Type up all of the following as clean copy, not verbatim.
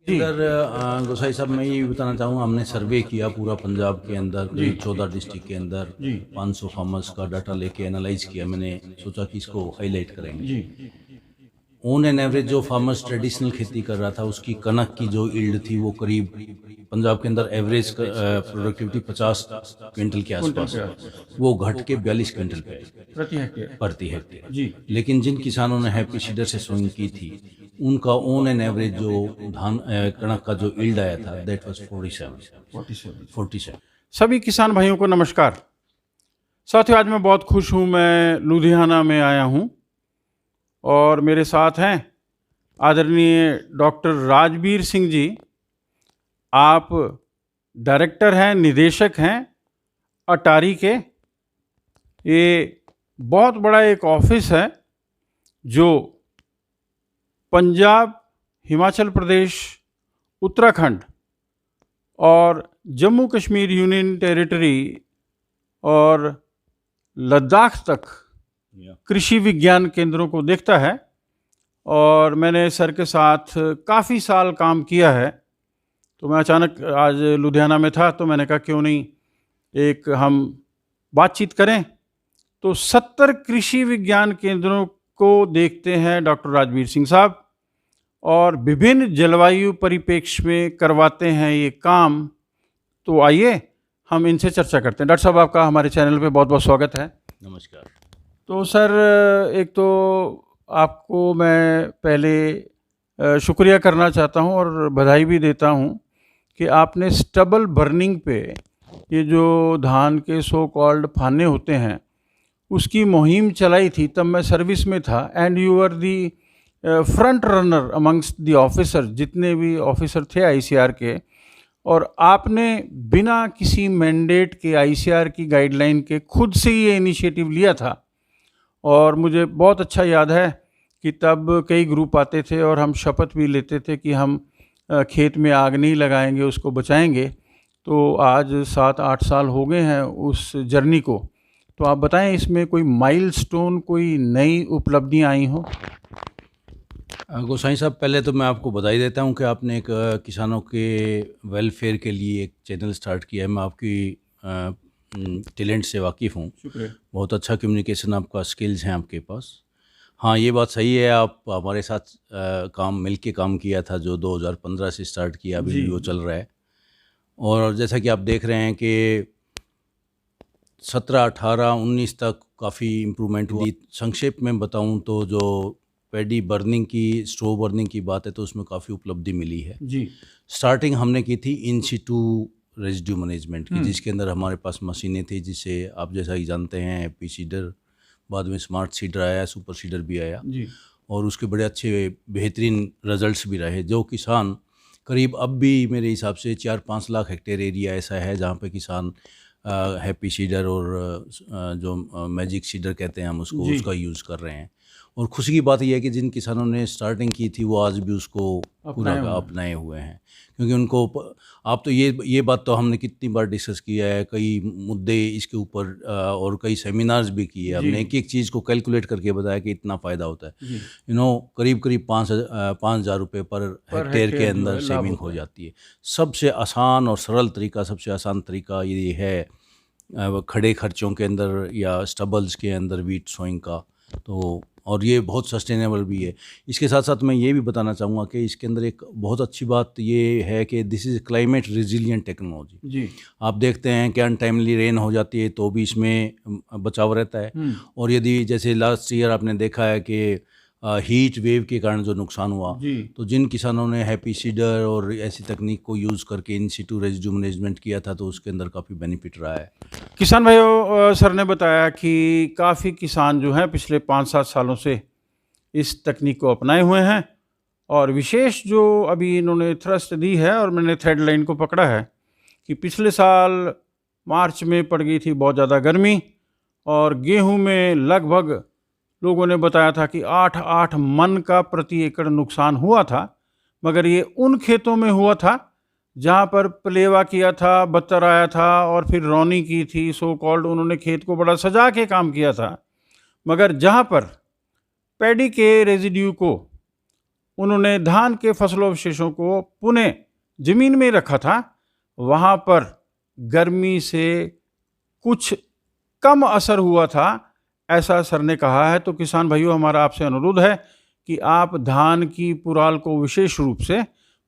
जी, अंदर गोसाई साहब मैं ये बताना चाहूँगा, हमने सर्वे किया पूरा पंजाब के अंदर, जी, 14 डिस्ट्रिक्ट के अंदर जी, 500 फार्मर्स का डाटा लेके एनालाइज किया। मैंने सोचा कि इसको हाईलाइट करेंगे। जी, ऑन एन एवरेज जो फार्मर्स ट्रेडिशनल खेती कर रहा था, उसकी कनक की जो यील्ड थी वो करीब पंजाब के अंदर एवरेज प्रोडक्टिविटी 50 क्विंटल के क्विंटल आसपास के है। आसपास वो घट के 42 क्विंटल पे आई प्रति हेक्टेयर। प्रति हेक्टेयर। जी, लेकिन जिन किसानों ने हैप्पी सीडर से सोइंग की थी, उनका ऑन एन एवरेज जो धान कणक का जो यील्ड आया था, दैट वाज 47 47। 47। सभी किसान भाइयों को नमस्कार। साथियों, आज मैं बहुत खुश हूँ। मैं लुधियाना में आया हूँ और मेरे साथ हैं आदरणीय डॉक्टर राजबीर सिंह जी। आप डायरेक्टर हैं, निदेशक हैं अटारी के। ये बहुत बड़ा एक ऑफिस है जो पंजाब, हिमाचल प्रदेश, उत्तराखंड और जम्मू कश्मीर यूनियन टेरिटरी और लद्दाख तक कृषि विज्ञान केंद्रों को देखता है। और मैंने सर के साथ काफ़ी साल काम किया है, तो मैं अचानक आज लुधियाना में था तो मैंने कहा क्यों नहीं एक हम बातचीत करें। तो 70 कृषि विज्ञान केंद्रों को देखते हैं डॉक्टर राजबीर सिंह साहब और विभिन्न जलवायु परिप्रेक्ष्य में करवाते हैं ये काम। तो आइए हम इनसे चर्चा करते हैं। डॉक्टर साहब, आपका हमारे चैनल पे बहुत बहुत स्वागत है। नमस्कार। तो सर, एक तो आपको मैं पहले शुक्रिया करना चाहता हूँ और बधाई भी देता हूँ कि आपने स्टबल बर्निंग पे, ये जो धान के सो कॉल्ड फाने होते हैं, उसकी मुहिम चलाई थी। तब मैं सर्विस में था and you are the front runner amongst the officer, जितने भी ऑफिसर थे आईसीआर के। और आपने बिना किसी मैंडेट के, आईसीआर की गाइडलाइन के, खुद से ये इनिशिएटिव लिया था। और मुझे बहुत अच्छा याद है कि तब कई ग्रुप आते थे और हम शपथ भी लेते थे कि हम खेत में आग नहीं लगाएंगे, उसको बचाएंगे। तो आज 7-8 साल हो गए हैं उस जर्नी को। तो आप बताएं, इसमें कोई माइलस्टोन, कोई नई उपलब्धियां आई हो? गोसाई साहब, पहले तो मैं आपको बधाई देता हूं कि आपने एक किसानों के वेलफेयर के लिए एक चैनल स्टार्ट किया है। मैं आपकी टैलेंट से वाकिफ़ हूँ। शुक्रिया। बहुत अच्छा कम्युनिकेशन आपका स्किल्स हैं आपके पास। हाँ, ये बात सही है। आप हमारे साथ काम मिलके काम किया था, जो 2015 से स्टार्ट किया, अभी जी, भी वो चल रहा है। और जैसा कि आप देख रहे हैं कि 17, 18, 19 तक काफ़ी इम्प्रूवमेंट हुई। संक्षेप में बताऊं तो जो पैडी बर्निंग की, स्ट्रो बर्निंग की बात है, तो उसमें काफ़ी उपलब्धि मिली है। जी, स्टार्टिंग हमने की थी इन सिटू रेजिड्यू मैनेजमेंट की, जिसके अंदर हमारे पास मशीनें थी, जिसे आप जैसा ही जानते हैं हैप्पी सीडर, बाद में स्मार्ट सीडर आया, सुपर सीडर भी आया, जी, और उसके बड़े अच्छे बेहतरीन रिजल्ट्स भी रहे। जो किसान करीब अब भी मेरे हिसाब से 4-5 लाख हेक्टेयर एरिया ऐसा है जहाँ पे किसान हैप्पी सीडर और जो मैजिक सीडर कहते हैं हम उसको, जी, उसका यूज़ कर रहे हैं। और खुशी की बात यह है कि जिन किसानों ने स्टार्टिंग की थी वो आज भी उसको पूरा अपनाए हुए हैं। अपनाए हुए हैं, क्योंकि उनको आप तो ये बात तो हमने कितनी बार डिस्कस किया है, कई मुद्दे इसके ऊपर और कई सेमिनार्स भी किए। जी, हमने एक एक चीज़ को कैलकुलेट करके बताया कि इतना फ़ायदा होता है। जी, करीब करीब 5,000 रुपये पर पर हेक्टेयर के हेक्टेयर जो अंदर है लाभ सेविंग होता हो है। जाती है। सबसे आसान और सरल तरीका, सबसे आसान तरीका ये है खड़े खर्चों के अंदर या स्टबल्स के अंदर वीट सोइंग का। तो और ये बहुत सस्टेनेबल भी है। इसके साथ साथ मैं ये भी बताना चाहूँगा कि इसके अंदर एक बहुत अच्छी बात ये है कि this is climate resilient technology. जी, आप देखते हैं कि अनटाइमली रेन हो जाती है तो भी इसमें बचाव रहता है। और यदि जैसे लास्ट ईयर आपने देखा है कि हीट वेव के कारण जो नुकसान हुआ, जी, तो जिन किसानों ने हैप्पी सीडर और ऐसी तकनीक को यूज़ करके इन सिटू रेजिड्यू मैनेजमेंट किया था, तो उसके अंदर काफ़ी बेनिफिट रहा है। किसान भाइयों, सर ने बताया कि काफ़ी किसान जो हैं पिछले 5-7 सालों से इस तकनीक को अपनाए हुए हैं। और विशेष जो अभी इन्होंने थ्रस्ट दी है और मैंने थ्रेड लाइन को पकड़ा है कि पिछले साल मार्च में पड़ गई थी बहुत ज़्यादा गर्मी और गेहूं में लगभग लोगों ने बताया था कि 8-8 मन का प्रति एकड़ नुकसान हुआ था। मगर ये उन खेतों में हुआ था जहाँ पर पलेवा किया था, बत्तर आया था और फिर रौनी की थी, सो कॉल्ड उन्होंने खेत को बड़ा सजा के काम किया था। मगर जहाँ पर पैडी के रेजिड्यू को उन्होंने धान के फसलोवशेषों को पुनः जमीन में रखा था, वहाँ पर गर्मी से कुछ कम असर हुआ था, ऐसा सर ने कहा है। तो किसान भाइयों, हमारा आपसे अनुरोध है कि आप धान की पुराल को विशेष रूप से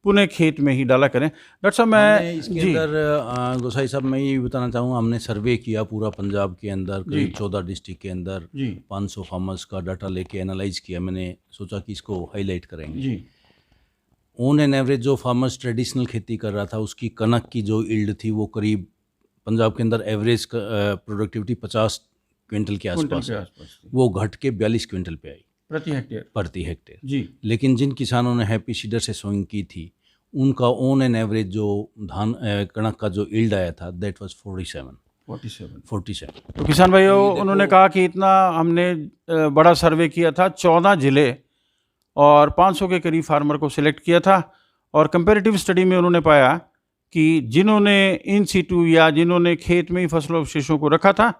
पुनः खेत में ही डाला करें। डॉक्टर साहब, मैं इसके अंदर गोसाई साहब मैं ये बताना चाहूँगा, हमने सर्वे किया पूरा पंजाब के अंदर, करीब 14 डिस्ट्रिक्ट के अंदर 500 फार्मर्स का डाटा लेके एनालाइज किया। मैंने सोचा कि इसको हाईलाइट करेंगे जी। ऑन एन एवरेज जो फार्मर्स ट्रेडिशनल खेती कर रहा था, उसकी कनक की जो इल्ड थी वो करीब पंजाब के अंदर एवरेज प्रोडक्टिविटी 50 क्विंटल के आसपास है। वो घट के 42 क्विंटल पे आई प्रति हेक्टेयर जी। लेकिन जिन किसानों ने हैप्पी सीडर से सोइंग की थी, उनका ऑन एन एवरेज जो धान कणक का जो इल्ड आया था, दैट वाज 47। तो किसान भाइयों, उन्होंने कहा कि इतना हमने बड़ा सर्वे किया था, 14 जिले और 500 के करीब फार्मर को सिलेक्ट किया था, और कंपैरेटिव स्टडी में उन्होंने पाया कि जिन्होंने इन सीटू या जिन्होंने खेत में ही फसलों अवशेषों को रखा था,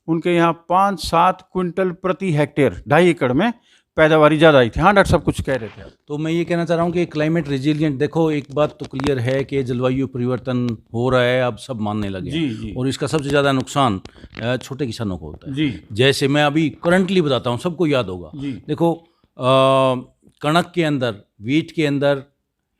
उनके यहाँ 5-7 क्विंटल प्रति हेक्टेयर, 2.5 एकड़ में पैदावारी ज़्यादा आई थी। हाँ डॉक्टर साहब, कुछ कह रहे थे आप। तो मैं ये कहना चाह रहा हूँ कि क्लाइमेट रेजिलिएंट, देखो एक बात तो क्लियर है कि जलवायु परिवर्तन हो रहा है, अब सब मानने लगे हैं। और इसका सबसे ज़्यादा नुकसान छोटे किसानों को होता है जी। जैसे मैं अभी करंटली बताता हूँ, सबको याद होगा। देखो कणक के अंदर, वीट के अंदर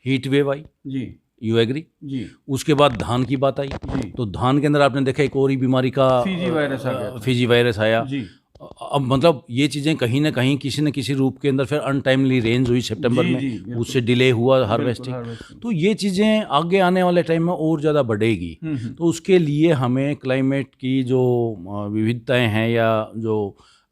हीट वेव आई जी, यू एग्री जी। उसके बाद धान की बात आई जी। तो धान के अंदर आपने देखा एक और ही बीमारी का फीजी वायरस आया जी। अब मतलब ये चीज़ें कहीं ना कहीं किसी न किसी रूप के अंदर, फिर अनटाइमली रेंज हुई सितंबर में, उससे डिले हुआ हार्वेस्टिंग। तो ये चीज़ें आगे आने वाले टाइम में और ज़्यादा बढ़ेगी। तो उसके लिए हमें क्लाइमेट की जो विविधताएं हैं या जो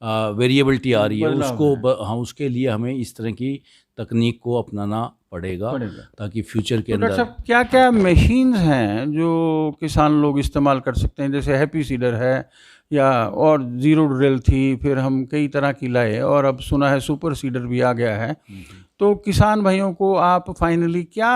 वेरिएबिलिटी आ रही है, उसको हाँ, उसके लिए हमें इस तरह की तकनीक को अपनाना पड़ेगा ताकि फ्यूचर के अंदर। क्या क्या मशीन्स हैं जो किसान लोग इस्तेमाल कर सकते हैं? जैसे हैप्पी सीडर है या और जीरो ड्रिल थी, फिर हम कई तरह की लाए, और अब सुना है सुपर सीडर भी आ गया है। तो किसान भाइयों को आप फाइनली क्या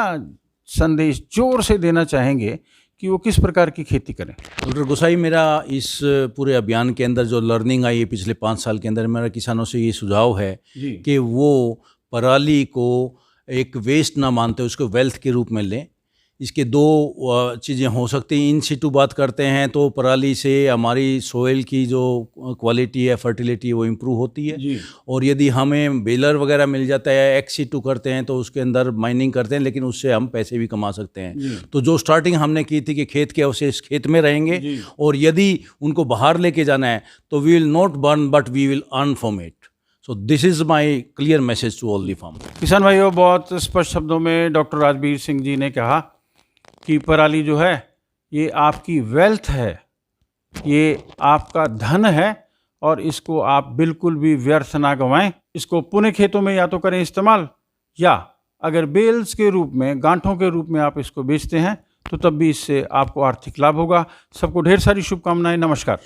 संदेश जोर से देना चाहेंगे कि वो किस प्रकार की खेती करें? डॉक्टर गोसाई, मेरा इस पूरे अभियान के अंदर जो लर्निंग आई है पिछले 5 साल के अंदर, मेरा किसानों से ये सुझाव है कि वो पराली को एक वेस्ट ना मानते, उसको वेल्थ के रूप में लें। इसके 2 चीज़ें हो सकती हैं। इन सिटू बात करते हैं तो पराली से हमारी सोइल की जो क्वालिटी है, फर्टिलिटी है, वो इम्प्रूव होती है। और यदि हमें बेलर वगैरह मिल जाता है, एक्स सिटू करते हैं तो उसके अंदर माइनिंग करते हैं, लेकिन उससे हम पैसे भी कमा सकते हैं। तो जो स्टार्टिंग हमने की थी कि खेत के अवशेष खेत में रहेंगे, और यदि उनको बाहर लेके जाना है तो we will not burn but we will earn from it. So this is my clear message to all the farmers. किसान भाइयों, बहुत स्पष्ट शब्दों में डॉक्टर राजबीर सिंह जी ने कहा कि पराली जो है ये आपकी वेल्थ है, ये आपका धन है, और इसको आप बिल्कुल भी व्यर्थ ना गंवाएं। इसको पुनः खेतों में या तो करें इस्तेमाल, या अगर बेल्स के रूप में, गांठों के रूप में आप इसको बेचते हैं तो तब भी इससे आपको आर्थिक लाभ होगा। सबको ढेर सारी शुभकामनाएं। नमस्कार।